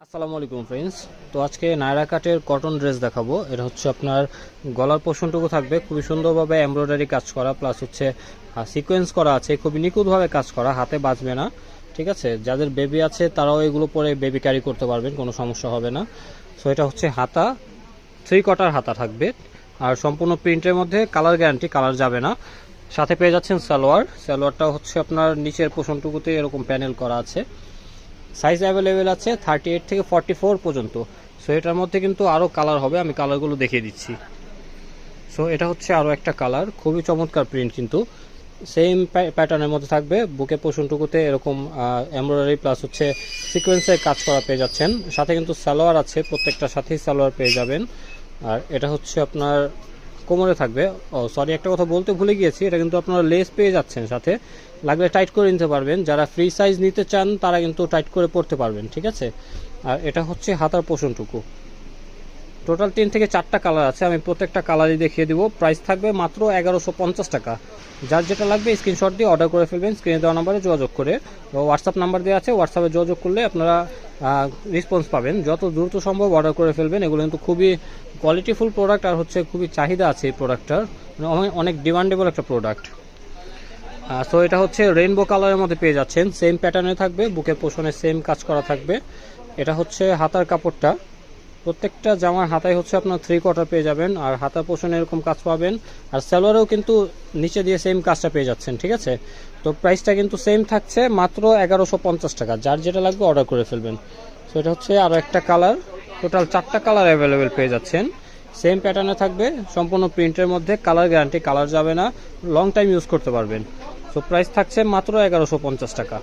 আসসালামু আলাইকুম ফ্রেন্ডস। তো আজকে নায়রা কাটের কটন ড্রেস দেখাবো। এটা হচ্ছে আপনার গলার পোর্শনটুকু থাকবে খুবই সুন্দরভাবে এমব্রয়ডারি কাজ করা, প্লাস হচ্ছে সিকোয়েন্স করা আছে, খুবই নিখুঁতভাবে কাজ করা, হাতে বাজবে না। ঠিক আছে, যাদের বেবি আছে তারাও এগুলো পরে বেবি ক্যারি করতে পারবেন, কোনো সমস্যা হবে না। সো এটা হচ্ছে হাতা, 3/4 হাতা থাকবে, আর সম্পূর্ণ প্রিন্টের মধ্যে কালার গ্যারান্টি, কালার যাবে না। সাথে পেয়ে যাচ্ছেন সালোয়ারটা হচ্ছে আপনার নিচের পোর্শনটুকুতে এরকম প্যানেল করা আছে। সাইজ অ্যাভেলেবেল আছে 38 থেকে 44 পর্যন্ত। সো এটার মধ্যে কিন্তু আরও কালার হবে, আমি কালারগুলো দেখিয়ে দিচ্ছি। সো এটা হচ্ছে আরও একটা কালার, খুবই চমৎকার প্রিন্ট, কিন্তু সেম প্যাটার্নের মধ্যে থাকবে। বুকে পোর্শনটুকুতে এরকম এমব্রয়ডারি প্লাস হচ্ছে সিকোয়েন্সের কাজ করা পেয়ে যাচ্ছেন। সাথে কিন্তু সালোয়ার আছে, প্রত্যেকটার সাথেই সালোয়ার পেয়ে যাবেন। আর এটা হচ্ছে আপনার কোমরে থাকবে। ও সরি, একটা কথা বলতে ভুলে গিয়েছি, এটা কিন্তু আপনারা লেস পেয়ে যাচ্ছেন সাথে, লাগলে টাইট করে নিতে পারবেন। যারা ফ্রি সাইজ নিতে চান তারা কিন্তু টাইট করে পড়তে পারবেন, ঠিক আছে। আর এটা হচ্ছে হাতার পোর্শনটুকু। টোটাল 3 থেকে 4টা কালার আছে, আমি প্রত্যেকটা কালারই দেখিয়ে দিব। প্রাইস থাকবে মাত্র 1150 টাকা। যার যেটা লাগবে স্ক্রিনশট দিয়ে অর্ডার করে ফেলবেন, স্ক্রিনে দেওয়া নাম্বারে যোগাযোগ করে। হোয়াটসঅ্যাপ নাম্বার দেওয়া আছে, হোয়াটসঅ্যাপে যোগাযোগ করলে আপনারা রেসপন্স পাবেন। যত দ্রুত সম্ভব অর্ডার করে ফেলবেন। এগুলো কিন্তু খুবই কোয়ালিটিফুল প্রোডাক্ট, আর হচ্ছে খুবই চাহিদা আছে এই প্রোডাক্টটার, অনেক ডিমান্ডেবল একটা প্রোডাক্ট। সো এটা হচ্ছে রেইনবো কালারের মধ্যে পেয়ে যাচ্ছেন, সেম প্যাটার্নে থাকবে, বুকের পোষণে সেম কাজ করা থাকবে। এটা হচ্ছে হাতার কাপড়টা, প্রত্যেকটা জামার হাতায় হচ্ছে আপনার 3/4 পেয়ে যাবেন, আর হাতার পোষণে এরকম কাজ পাবেন। আর সালোয়ারেও কিন্তু নিচে দিয়ে সেম কাজটা পেয়ে যাচ্ছেন, ঠিক আছে। তো প্রাইসটা কিন্তু সেম থাকছে, মাত্র 1150 টাকা। যার যেটা লাগবে অর্ডার করে ফেলবেন। সো এটা হচ্ছে আরও একটা কালার, টোটাল 4টা কালার অ্যাভেলেবেল পেয়ে যাচ্ছেন। সেম প্যাটার্নে থাকবে, সম্পূর্ণ প্রিন্টের মধ্যে, কালার গ্যারান্টি, কালার যাবে না, লং টাইম ইউজ করতে পারবেন। সো প্রাইস থাকছে মাত্র 1150 টাকা।